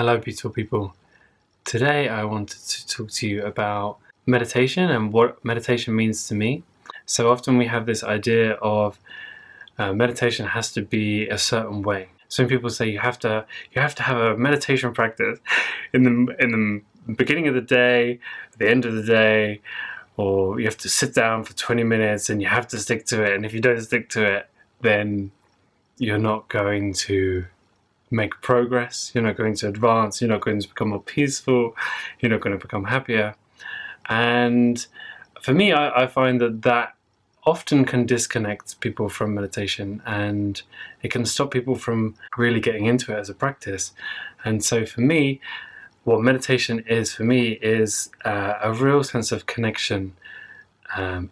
Hello beautiful people. Today I wanted to talk to you about meditation and what meditation means to me. So often we have this idea of meditation has to be a certain way. Some people say you have to have a meditation practice in the beginning of the day, at the end of the day, or you have to sit down for 20 minutes and you have to stick to it, and if you don't stick to it, then you're not going to make progress, you're not going to advance, you're not going to become more peaceful, you're not going to become happier. And for me, I find that often can disconnect people from meditation, and it can stop people from really getting into it as a practice. And so for me, what meditation is for me is a real sense of connection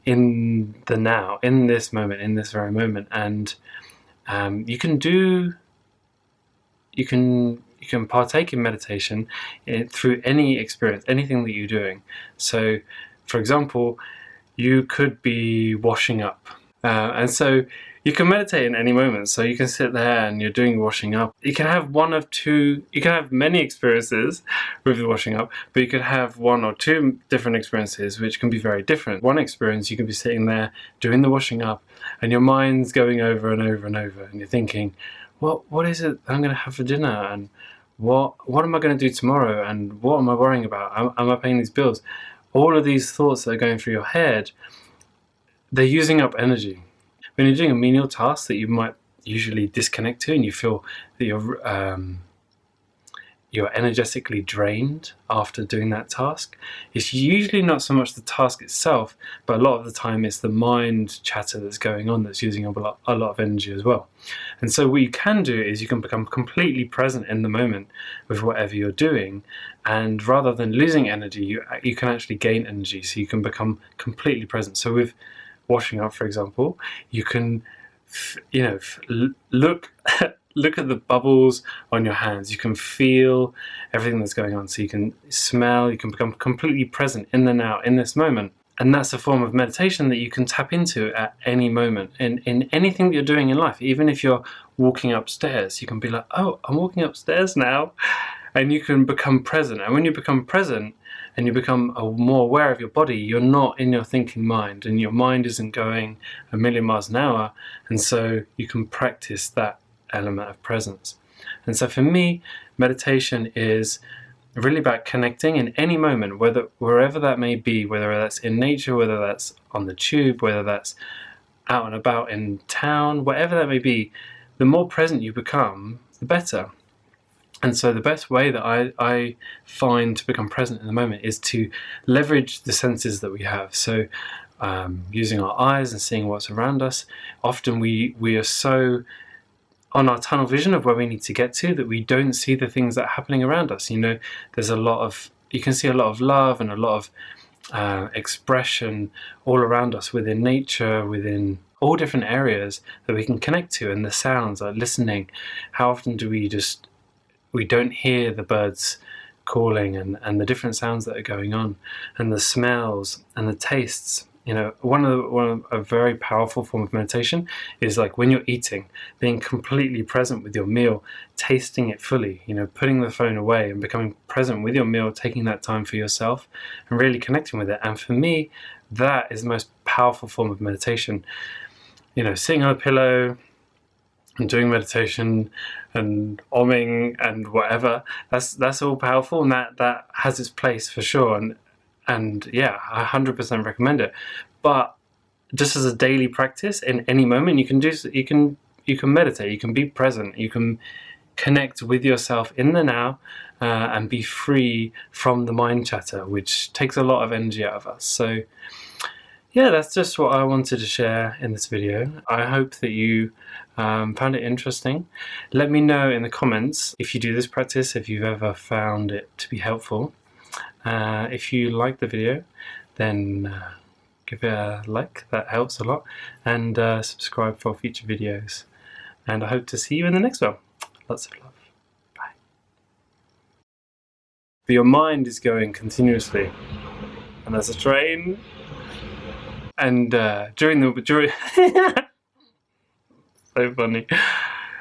in the now, in this moment, in this very moment. And you can partake in meditation through any experience, anything that you're doing. So, for example, you could be washing up, and so you can meditate in any moment. So you can sit there and you're doing washing up. You can have one of two. You can have many experiences with the washing up, but you could have one or two different experiences, which can be very different. One experience, you can be sitting there doing the washing up, and your mind's going over and over and over, and you're thinking, what is it I'm going to have for dinner, and what am I going to do tomorrow, and what am I worrying about? Am I paying these bills? All of these thoughts that are going through your head, they're using up energy. When you're doing a menial task that you might usually disconnect to, and you feel that you're energetically drained after doing that task, it's usually not so much the task itself, but a lot of the time it's the mind chatter that's going on that's using up a lot of energy as well. And so what you can do is you can become completely present in the moment with whatever you're doing, and rather than losing energy, you can actually gain energy, so you can become completely present. So with washing up, for example, you can look at the bubbles on your hands. You can feel everything that's going on. So you can smell, you can become completely present in the now, in this moment. And that's a form of meditation that you can tap into at any moment in anything that you're doing in life. Even if you're walking upstairs, you can be like, oh, I'm walking upstairs now. And you can become present. And when you become present and you become more aware of your body, you're not in your thinking mind, and your mind isn't going a million miles an hour. And so you can practice that element of presence. And so for me, meditation is really about connecting in any moment, wherever that may be, whether that's in nature, whether that's on the tube, whether that's out and about in town, whatever that may be. The more present you become, the better. And so the best way that I find to become present in the moment is to leverage the senses that we have. So using our eyes and seeing what's around us. Often we are so on our tunnel vision of where we need to get to that we don't see the things that are happening around us. You can see a lot of love and a lot of expression all around us within nature, within all different areas that we can connect to. And the sounds, like listening, how often do we don't hear the birds calling and the different sounds that are going on, and the smells and the tastes. One of a very powerful form of meditation is like when you're eating, being completely present with your meal, tasting it fully, putting the phone away and becoming present with your meal, taking that time for yourself and really connecting with it. And for me, that is the most powerful form of meditation. Sitting on a pillow and doing meditation and omming and whatever, that's all powerful, and that has its place for sure. And yeah, I 100% recommend it. But just as a daily practice, in any moment, you can meditate, you can be present, you can connect with yourself in the now, and be free from the mind chatter, which takes a lot of energy out of us. So yeah, that's just what I wanted to share in this video. I hope that you found it interesting. Let me know in the comments if you do this practice, if you've ever found it to be helpful. If you like the video, then give it a like, that helps a lot, and subscribe for future videos. And I hope to see you in the next one. Lots of love. Bye. But your mind is going continuously, and there's a train, and during so funny.